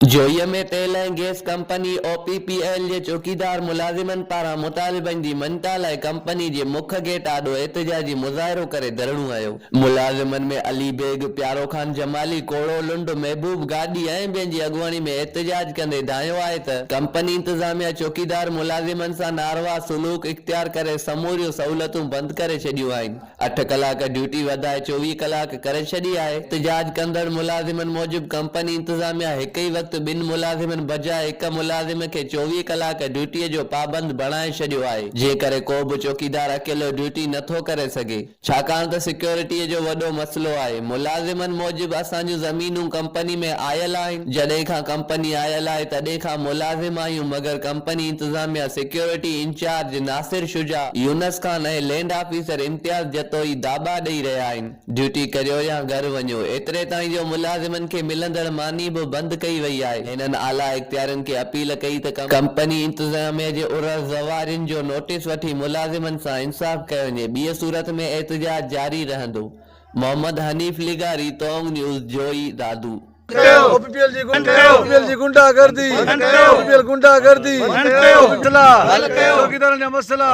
जोईअ में तेल ऐं गैस कंपनी OPPL जे चौकीदार मुलाज़िमनि पारां मुतालिबनि जी मञता लाइ कंपनी जे मुख गेट आॾो एहतिजाजी मुज़ाहिरो करे धरणो आयो। मुलाज़िमनि में अली बेग, प्यारो खान जमाली, कोड़ो लुंड, महबूब गाॾी ऐं ॿियनि जी अॻुवाणी में एहतिजाज कंदे दायो आहे त कंपनी इंतज़ामिया चौकीदार मुलाज़िमनि सां नारवा सलूक इख्तियार करे समूरियूं सहूलियतूं बंदि करे छॾियूं आहिनि। 8 कलाक ड्यूटी वधाए 24 कलाक करे छॾी आहे। एहतिजाज कंदड़ मुलाज़िमनि मूजिबि कंपनी इंतज़ामिया हिक ई वक़्तु ॿिनि मुलाज़िमनि बजाए हिक मुलाज़िम खे 24 कलाक ड्यूटीअ जो पाबंद बणाए छॾियो आहे, जंहिं करे को बि चौकीदार अकेलो ड्यूटी नथो करे सघे, छाकाणि त सिक्योरिटीअ जो वॾो मसइलो आहे। मुलाज़िमनि मूजिबि असांजूं ज़मीनूं कंपनी में आयल आहिनि। जॾहिं खां कंपनी आयल आहे तॾहिं खां मुलाज़िम आहियूं, मगर कंपनी इंतज़ामिया सिक्योरिटी इंचार्ज नासिर शुजा, यूनस खान ऐं लैंड ऑफिसर इम्तियाज़ जतोई दाबा ॾेई रहिया आहिनि। ड्यूटी करियो या घर वञो, एतिरे ताईं जो मुलाज़िमनि खे मिलंदड़ मानी बि बंदि कई वई आहे। हिननि आला इख्तियारनि खे अपील कई त कंपनी इंतज़ामिया जे उरर ज़वारिन जो नोटिस वठी मुलाज़िमनि सां इंसाफ़ कयो वञे, ॿिए सूरत में एहतिजाज जारी रहंदो। मोहम्मद हनीफ लिगारी, तोंग न्यूज़, जोई दादू। OPPL जी गुंडागर्दी, चौकीदारनि जा मसला